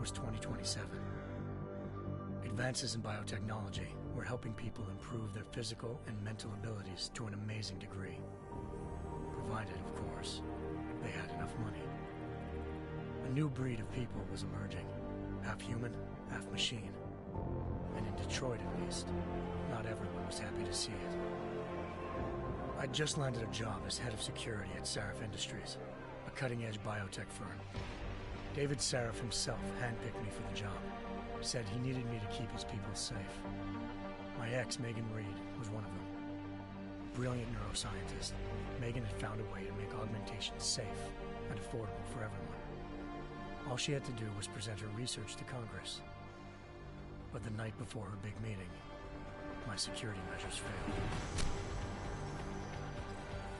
was 2027. Advances in biotechnology were helping people improve their physical and mental abilities to an amazing degree. Provided, of course, they had enough money. A new breed of people was emerging, half human, half machine. And in Detroit, at least, not everyone was happy to see it. I'd just landed a job as head of security at Sarif Industries, a cutting-edge biotech firm. David Sarif himself handpicked me for the job, said he needed me to keep his people safe. My ex, Megan Reed, was one of them. Brilliant neuroscientist, Megan had found a way to make augmentation safe and affordable for everyone. All she had to do was present her research to Congress. But the night before her big meeting, my security measures failed.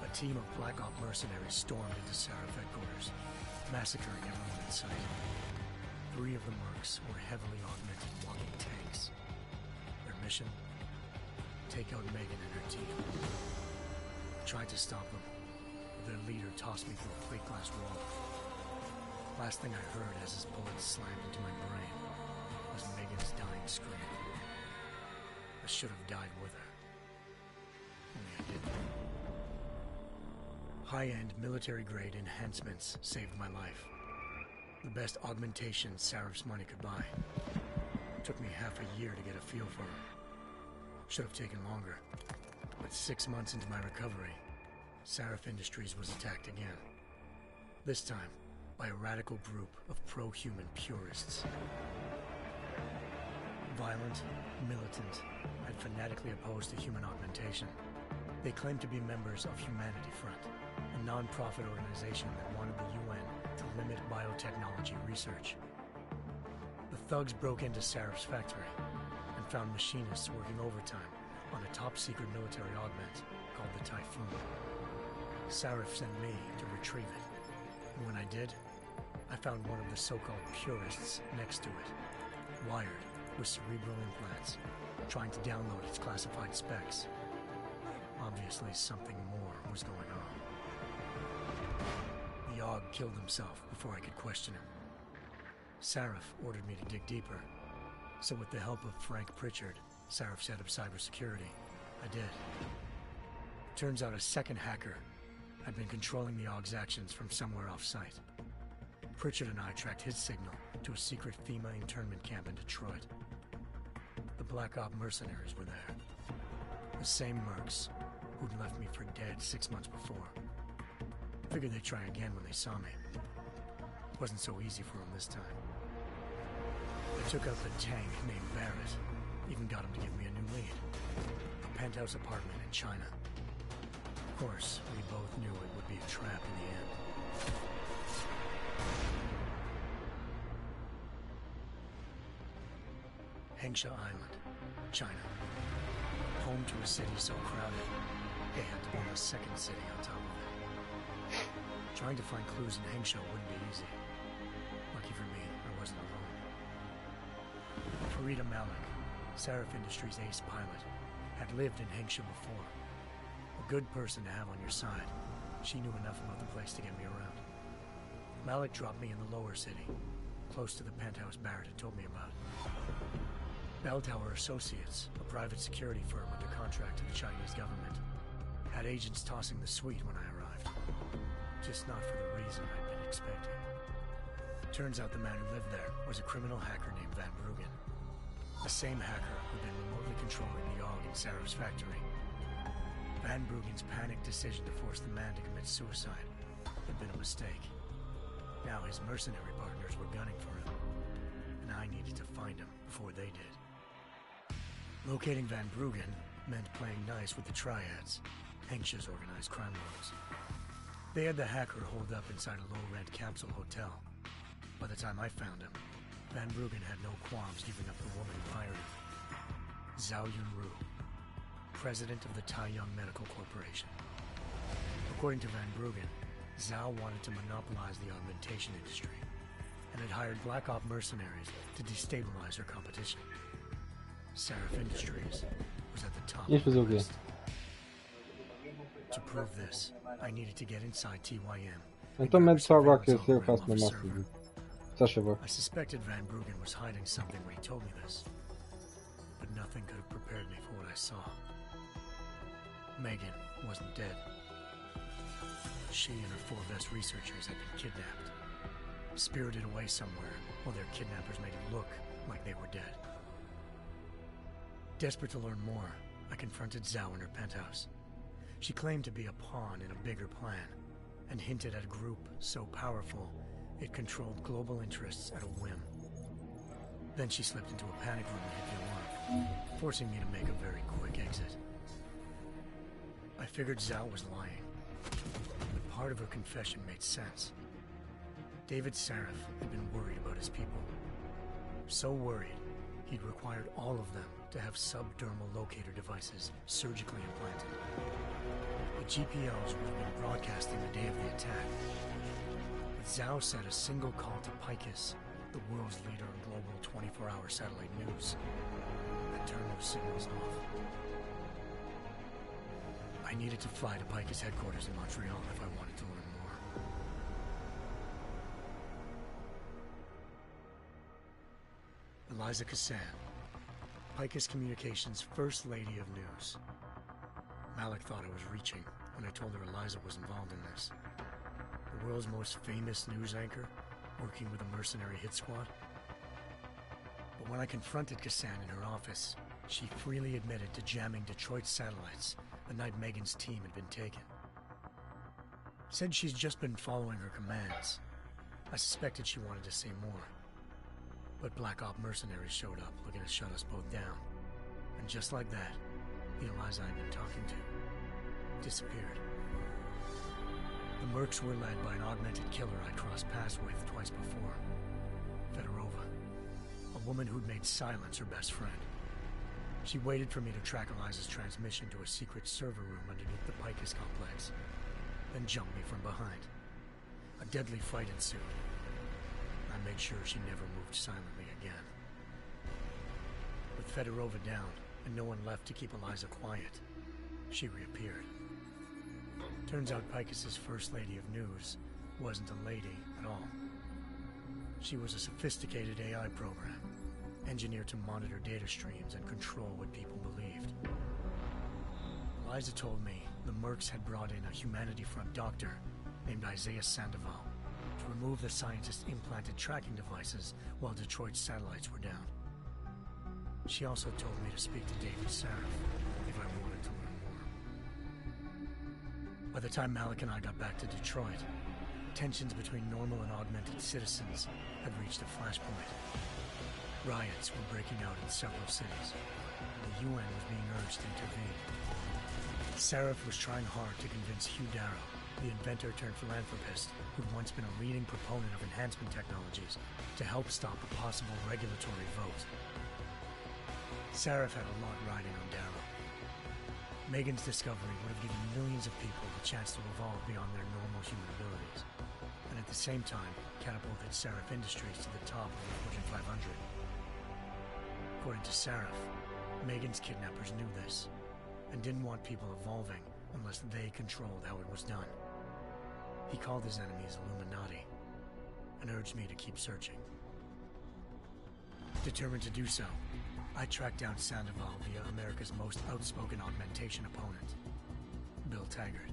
A team of Black Op mercenaries stormed into Sarif headquarters, massacring everyone in sight. 3 of the mercs were heavily augmented walking tanks. Their mission? Take out Megan and her team. I tried to stop them, but their leader tossed me through a plate glass wall. Last thing I heard as his bullets slammed into my brain was Megan's dying scream. I should have died with her. Only I didn't. High-end military-grade enhancements saved my life. The best augmentation Sarif's money could buy. It took me half a year to get a feel for them. Should have taken longer. But 6 months into my recovery, Sarif Industries was attacked again. This time, by a radical group of pro-human purists. Violent, militant, and fanatically opposed to human augmentation. They claimed to be members of Humanity Front, a non-profit organization that wanted the UN to limit biotechnology research. The thugs broke into Sarif's factory and found machinists working overtime on a top-secret military augment called the Typhoon. Sarif sent me to retrieve it, and when I did, I found one of the so-called purists next to it, wired with cerebral implants, trying to download its classified specs. Obviously, something more was going on. The AUG killed himself before I could question him. Sarif ordered me to dig deeper, so with the help of Frank Pritchard, Sarif's head of cybersecurity, I did. Turns out a second hacker had been controlling the AUG's actions from somewhere off-site. Pritchard and I tracked his signal to a secret FEMA internment camp in Detroit. The Black Op mercenaries were there. The same mercs who'd left me for dead 6 months before. Figured they'd try again when they saw me. Wasn't so easy for them this time. They took out the tank named Barrett. Even got him to give me a new lead. A penthouse apartment in China. Of course, we both knew it would be a trap in the end. Hengsha Island, China. Home to a city so crowded, and on a second city on top of it. Trying to find clues in Hengsha wouldn't be easy. Lucky for me, I wasn't alone. Farida Malik, Sarif Industries' ace pilot, had lived in Hengsha before. A good person to have on your side. She knew enough about the place to get me around. Malik dropped me in the lower city, close to the penthouse Barrett had told me about. Bell Tower Associates, a private security firm under contract to the Chinese government, had agents tossing the suite when I arrived. Just not for the reason I'd been expecting. Turns out the man who lived there was a criminal hacker named Van Bruggen. The same hacker who'd been remotely controlling the AUG in Sarif's factory. Van Bruggen's panicked decision to force the man to commit suicide had been a mistake. Now his mercenary partners were gunning for him, and I needed to find him before they did. Locating Van Bruggen meant playing nice with the Triads, Hengsha's organized crime lords. They had the hacker holed up inside a low-rent capsule hotel. By the time I found him, Van Bruggen had no qualms giving up the woman who hired him. Zhao Yunru, president of the Taiyang Medical Corporation. According to Van Bruggen, Zhao wanted to monopolize the augmentation industry and had hired Black Op mercenaries to destabilize her competition. Sarif Industries was at the top of the list. To prove this, I needed to get inside TYM. No to med słaba kwestia, fast na masy. Też chyba. I suspected Van Bruggen was hiding something when he told me this, but nothing could have prepared me for what I saw. Megan wasn't dead. She and her 4 best researchers had been kidnapped, spirited away somewhere while their kidnappers made it look like they were dead. Desperate to learn more, I confronted Zhao in her penthouse. She claimed to be a pawn in a bigger plan, and hinted at a group so powerful it controlled global interests at a whim. Then she slipped into a panic room and hit the alarm, forcing me to make a very quick exit. I figured Zhao was lying, but part of her confession made sense. David Sarif had been worried about his people. So worried, he'd required all of them to have subdermal locator devices surgically implanted. The GPOs would have been broadcasting the day of the attack. But Zhao said a single call to Picus, the world's leader in global 24-hour satellite news, had turned those signals off. I needed to fly to Picus headquarters in Montreal if I wanted to learn more. Eliza Cassan, Picus Communications' First Lady of News. Malik thought I was reaching when I told her Eliza was involved in this. The world's most famous news anchor, working with a mercenary hit squad. But when I confronted Cassan in her office, she freely admitted to jamming Detroit's satellites the night Megan's team had been taken. Said she's just been following her commands. I suspected she wanted to say more. But Black Op mercenaries showed up looking to shut us both down. And just like that, the Eliza I'd been talking to disappeared. The Mercs were led by an augmented killer I crossed paths with twice before. Fedorova, a woman who'd made silence her best friend. She waited for me to track Eliza's transmission to a secret server room underneath the Picus complex, then jumped me from behind. A deadly fight ensued. I made sure she never moved silently again. With Fedorova down and no one left to keep Eliza quiet, she reappeared. Turns out Picus's First Lady of News wasn't a lady at all. She was a sophisticated AI program, engineered to monitor data streams and control what people believed. Eliza told me the Mercs had brought in a Humanity Front doctor named Isaiah Sandoval to remove the scientist's implanted tracking devices while Detroit's satellites were down. She also told me to speak to David Sarif if I wanted to learn more. By the time Malik and I got back to Detroit, tensions between normal and augmented citizens had reached a flashpoint. Riots were breaking out in several cities, and the UN was being urged to intervene. Sarif was trying hard to convince Hugh Darrow, the inventor turned philanthropist who'd once been a leading proponent of enhancement technologies, to help stop a possible regulatory vote. Sarif had a lot riding on Darrow. Megan's discovery would have given millions of people the chance to evolve beyond their normal human abilities, and at the same time catapulted Sarif Industries to the top of the Fortune 500. According to Sarif, Megan's kidnappers knew this, and didn't want people evolving unless they controlled how it was done. He called his enemies Illuminati, and urged me to keep searching. Determined to do so, I tracked down Sandoval via America's most outspoken augmentation opponent, Bill Taggart,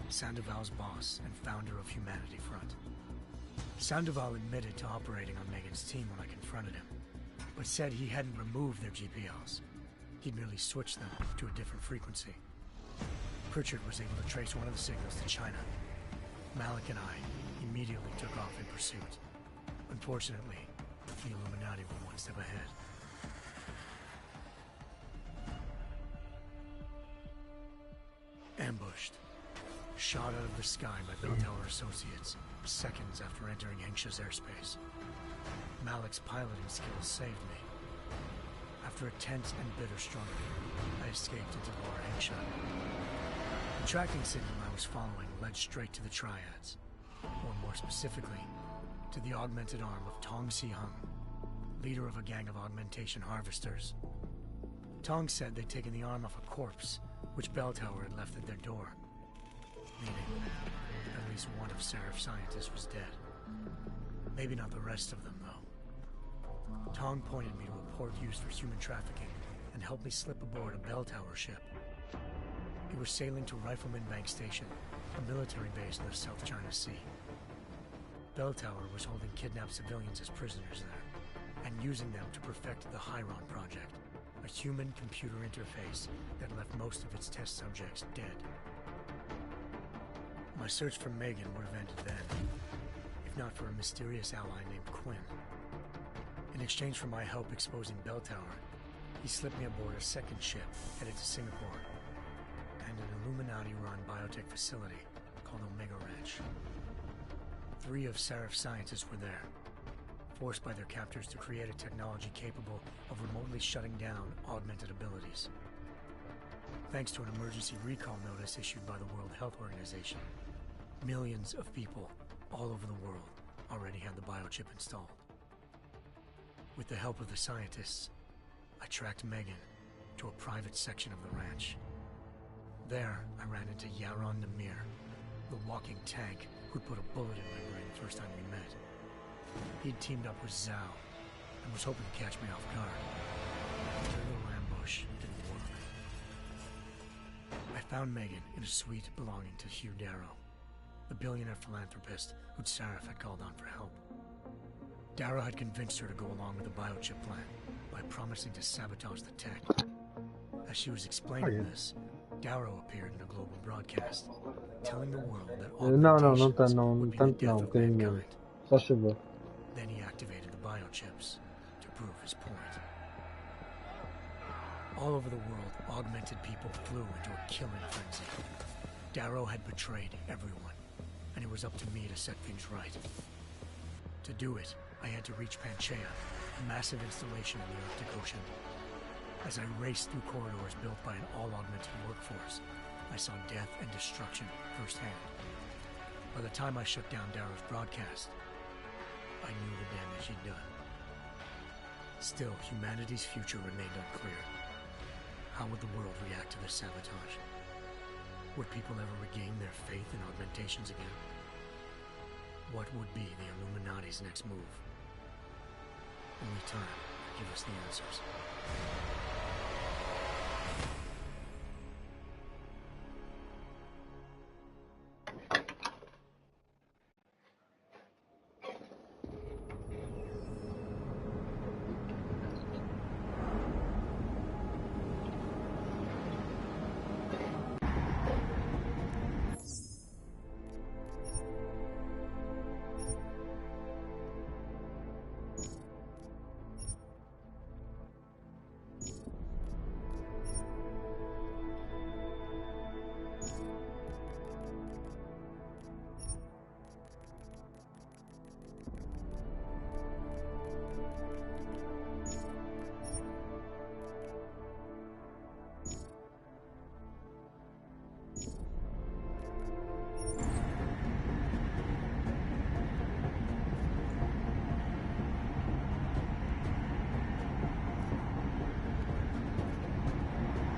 Sandoval's boss and founder of Humanity Front. Sandoval admitted to operating on Megan's team when I confronted him, but said he hadn't removed their GPLs. He'd merely switched them to a different frequency. Pritchard was able to trace one of the signals to China. Malik and I immediately took off in pursuit. Unfortunately, the Illuminati were one step ahead. Ambushed. Shot out of the sky by Bell Tower Associates, seconds after entering Hengsha's airspace. Malik's piloting skills saved me. After a tense and bitter struggle, I escaped into Lower Hengsha. The tracking signal I was following led straight to the Triads, or more specifically, to the augmented arm of Tong Si-hung, leader of a gang of augmentation harvesters. Tong said they'd taken the arm off a corpse, which Bell Tower had left at their door, meaning at least one of Sarif's scientists was dead. Maybe not the rest of them, though. Tong pointed me to a port used for human trafficking and helped me slip aboard a bell tower ship. It was sailing to Rifleman Bank Station, a military base in the South China Sea. Bell Tower was holding kidnapped civilians as prisoners there, and using them to perfect the Hyron Project, a human-computer interface that left most of its test subjects dead. My search for Megan would have ended then, if not for a mysterious ally named Quinn. In exchange for my help exposing Bell Tower, he slipped me aboard a second ship headed to Singapore, and an Illuminati-run biotech facility called Omega Ranch. 3 of Serif's scientists were there, forced by their captors to create a technology capable of remotely shutting down augmented abilities. Thanks to an emergency recall notice issued by the World Health Organization, millions of people all over the world already had the biochip installed. With the help of the scientists, I tracked Megan to a private section of the ranch. There, I ran into Yaron Namir, the walking tank who'd put a bullet in my brain the first time we met. He'd teamed up with Zhao and was hoping to catch me off guard. Their little ambush didn't work. I found Megan in a suite belonging to Hugh Darrow, the billionaire philanthropist who'd Sarif had called on for help. Darrow had convinced her to go along with the biochip plan by promising to sabotage the tech. As she was explaining this, Darrow appeared in a global broadcast, telling the world that augmentations would be the death of mankind. Then he activated the biochips to prove his point. All over the world, augmented people flew into a killing frenzy. Darrow had betrayed everyone, and it was up to me to set things right. To do it, I had to reach Panchaea, a massive installation in the Arctic Ocean. As I raced through corridors built by an all-augmented workforce, I saw death and destruction firsthand. By the time I shut down Darrow's broadcast, I knew the damage he'd done. Still, humanity's future remained unclear. How would the world react to this sabotage? Would people ever regain their faith in augmentations again? What would be the Illuminati's next move? Only time will give us the answers.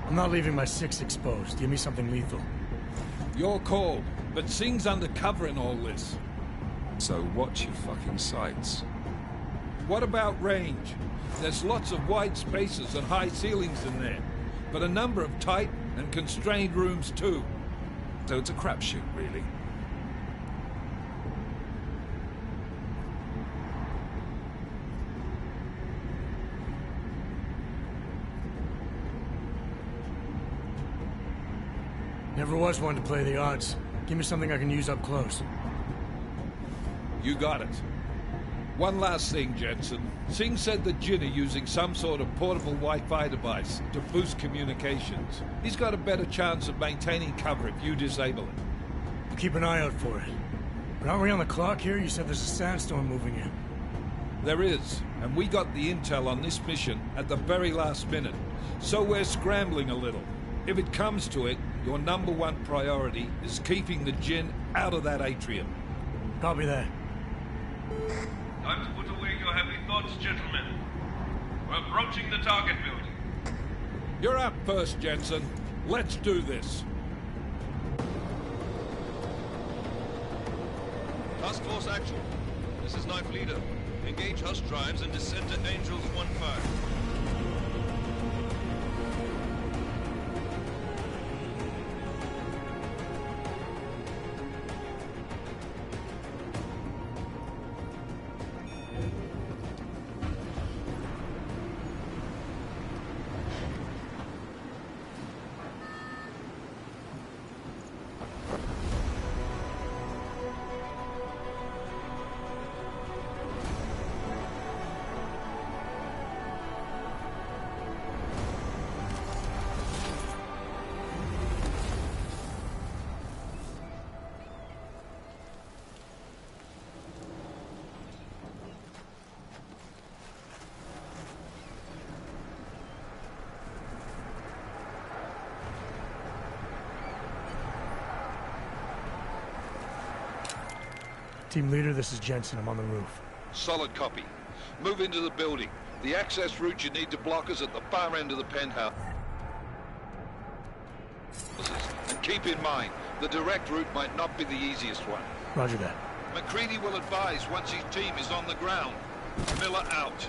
I'm not leaving my 6 exposed. Give me something lethal. Your call, but Singh's undercover in all this. So watch your fucking sights. What about range? There's lots of wide spaces and high ceilings in there, but a number of tight and constrained rooms too. So it's a crapshoot, really. Never was one to play the odds. Give me something I can use up close. You got it. One last thing, Jensen. Singh said the Jinn are using some sort of portable Wi-Fi device to boost communications. He's got a better chance of maintaining cover if you disable it. I'll keep an eye out for it. But aren't we on the clock here? You said there's a sandstorm moving in. There is, and we got the intel on this mission at the very last minute. So we're scrambling a little. If it comes to it, your #1 priority is keeping the Jinn out of that atrium. Copy that. Time to put away your heavy thoughts, gentlemen. We're approaching the target building. You're up first, Jensen. Let's do this. Task force action. This is Knife Leader. Engage Hush drives and descend to Angels 1-5. Team leader, this is Jensen. I'm on the roof. Solid copy. Move into the building. The access route you need to block is at the far end of the penthouse. And keep in mind, the direct route might not be the easiest one. Roger that. McCready will advise once his team is on the ground. Miller out.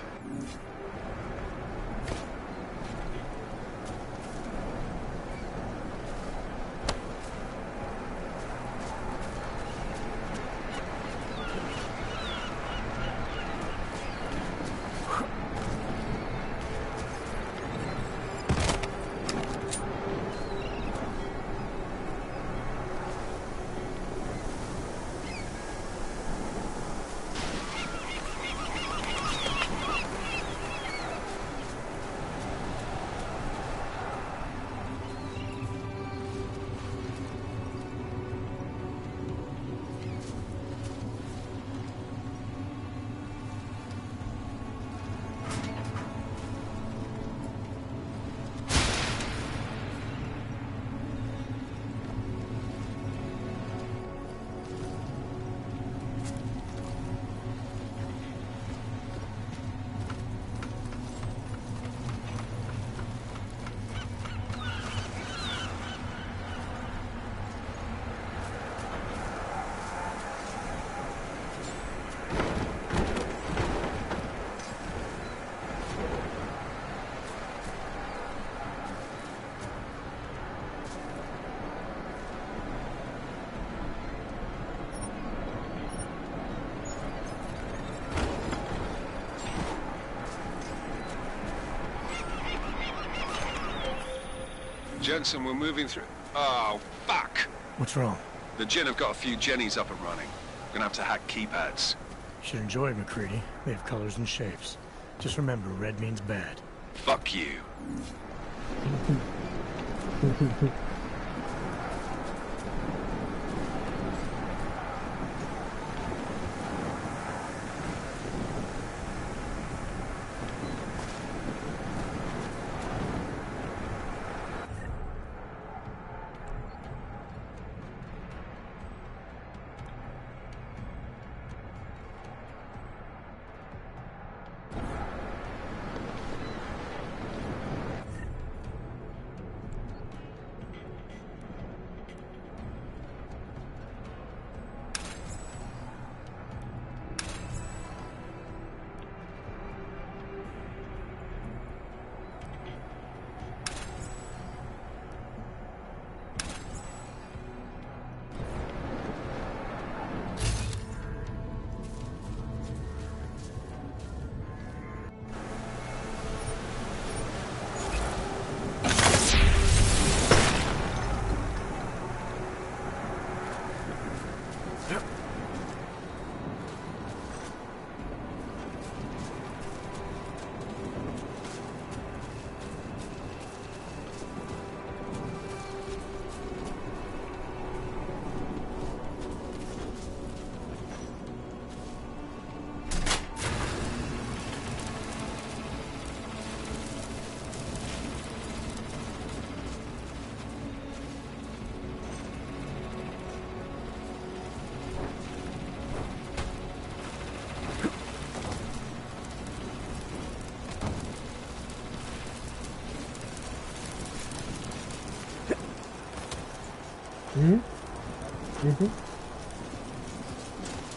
Jensen, we're moving through... Oh, fuck! What's wrong? The Jinn have got a few Jennies up and running. Gonna have to hack keypads. Should enjoy it, McCready. They have colors and shapes. Just remember, red means bad. Fuck you.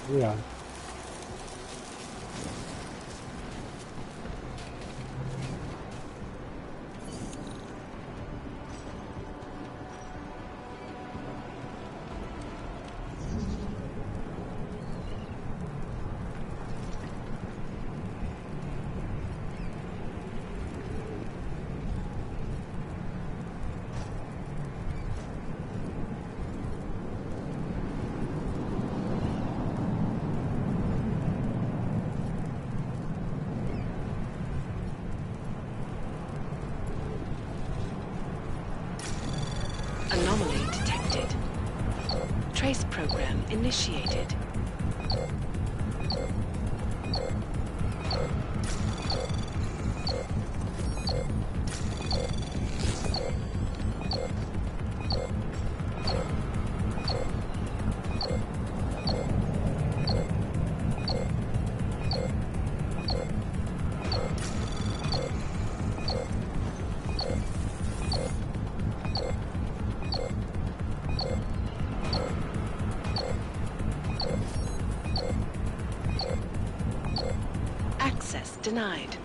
Yeah. Trace program initiated. Access denied.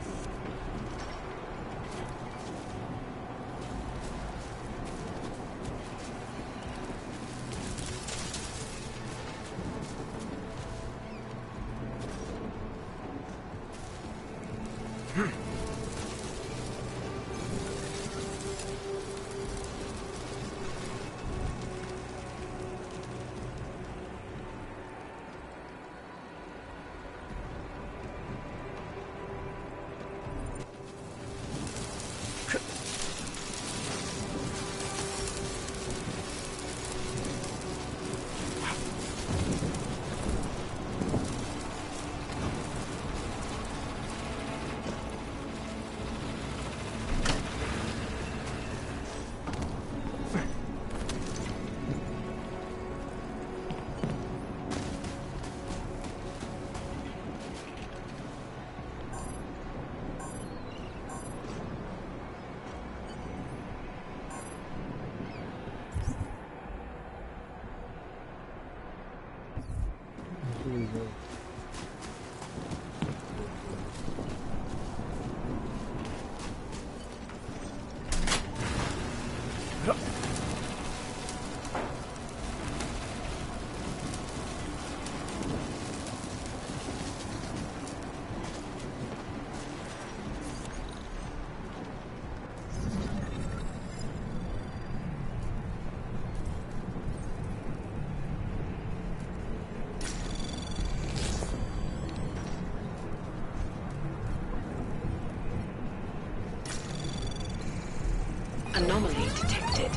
Anomaly detected.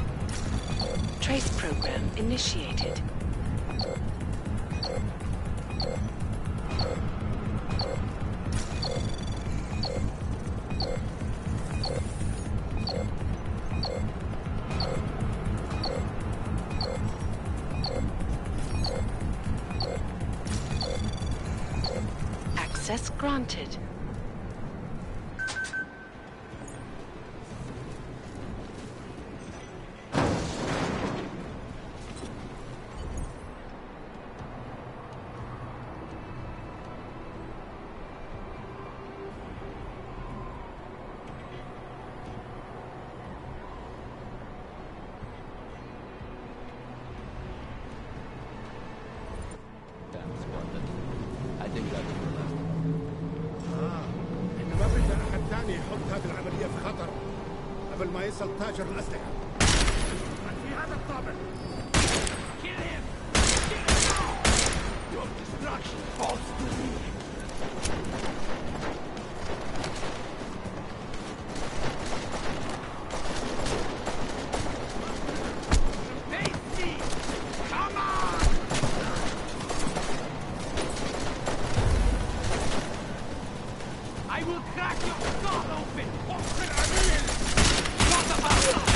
Trace program initiated. Access granted. إنما بدنا أحد ثاني يحط هذه العملية في خطر قبل ما يصل تاجر الأسلحة. في هذا الطابق. Kill him! Kill him now! Your destruction falls to me. I will crack your skull open! Open Amir! Shut the fuck up!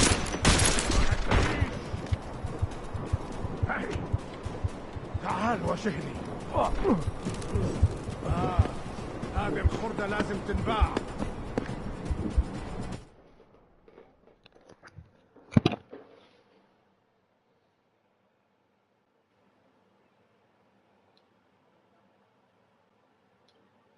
هاي تعال وشهني. هذه الخردة لازم تنباع.